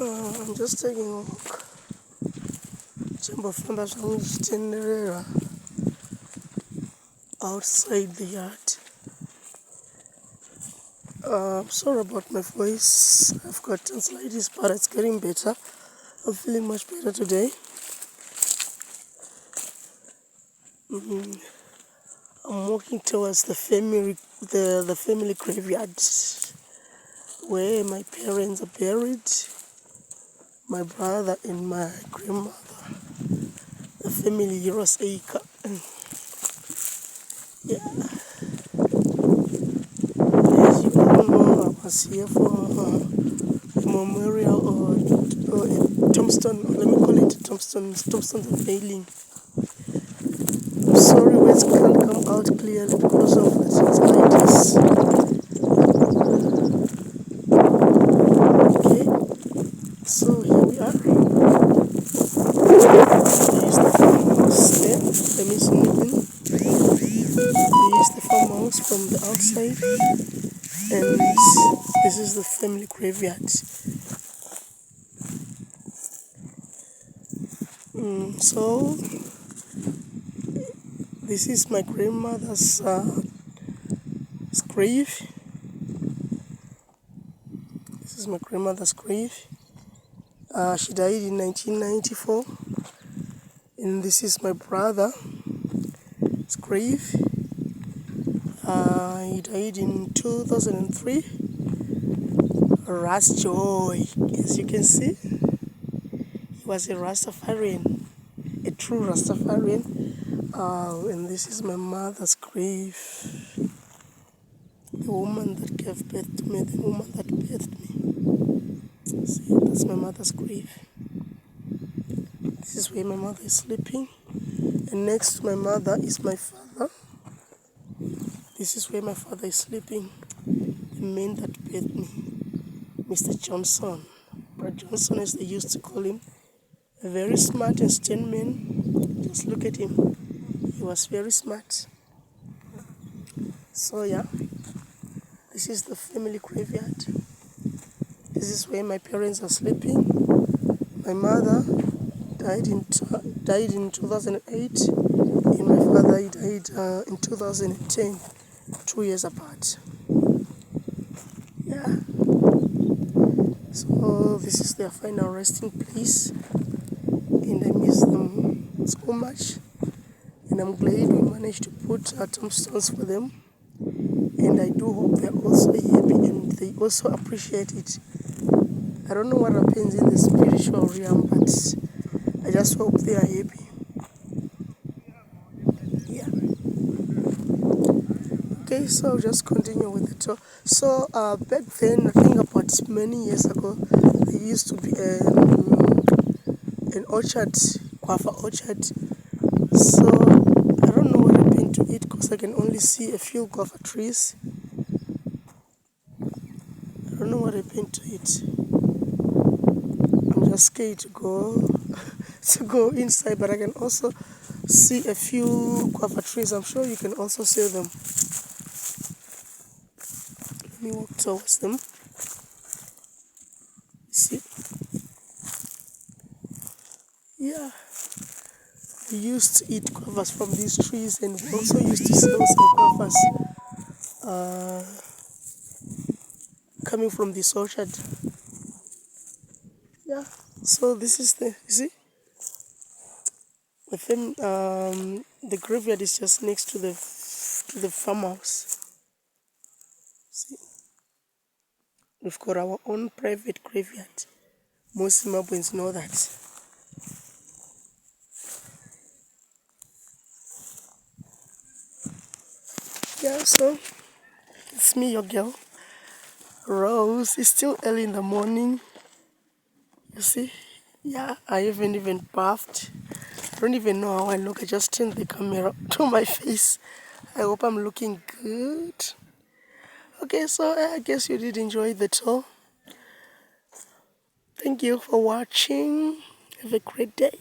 I'm just taking a walk. Chimbofamba zvangu zvichitenderera outside the yard. I'm sorry about my voice. I've got tonsillitis, but it's getting better. I'm feeling much better today. I'm walking towards the family graveyard where my parents are buried, my brother and my grandmother, the family heroes acre. Yeah, as you all know, I was here for a memorial or a tombstone, let me call it a tombstone unveiling. I'm sorry words can't come out clearly because of the tonsillitis. Okay, so here we are. Here's the farmhouse there. Let me zoom in. Here's the farmhouse from the outside, and this is the family graveyard. So this is my grandmother's grave. This is my grandmother's grave. She died in 1994, and this is my brother's grave. He died in 2003. Ras Joy, as you can see, he was a Rastafarian, a true Rastafarian. And this is my mother's grave. The woman that gave birth to me, the woman that birthed me. See, that's my mother's grave. This is where my mother is sleeping. And next to my mother is my father. This is where my father is sleeping. The man that birthed me, Mr. Johnson. Brother Johnson, as they used to call him. A very smart and stern man. Just look at him. He was very smart. So yeah, this is the family graveyard. This is where my parents are sleeping. My mother died in 2008, and my father died in 2010, 2 years apart. Yeah. So this is their final resting place, and I miss them so much. And I'm glad we managed to put tombstones for them. And I do hope they're also happy and they also appreciate it. I don't know what happens in the spiritual realm, but I just hope they are happy. Yeah. Okay, so I'll just continue with the tour. So back then, I think about many years ago, there used to be an orchard, guava orchard. So I don't know what happened to it because I can only see a few guava trees. I don't know what happened to it. I'm just scared to go inside, but I can also see a few guava trees. I'm sure you can also see them. Let me walk towards them. See? Yeah. We used to eat guavas from these trees, and we also used to sell some guavas coming from this orchard. Yeah. So this is you see? The graveyard is just next to the farmhouse. See, we've got our own private graveyard. Most Zimbabweans know that. Yeah, so it's me, your girl, Rose. It's still early in the morning. You see? Yeah, I haven't even bathed. I don't even know how I look. I just turned the camera to my face. I hope I'm looking good. Okay, so I guess you did enjoy the tour. Thank you for watching. Have a great day.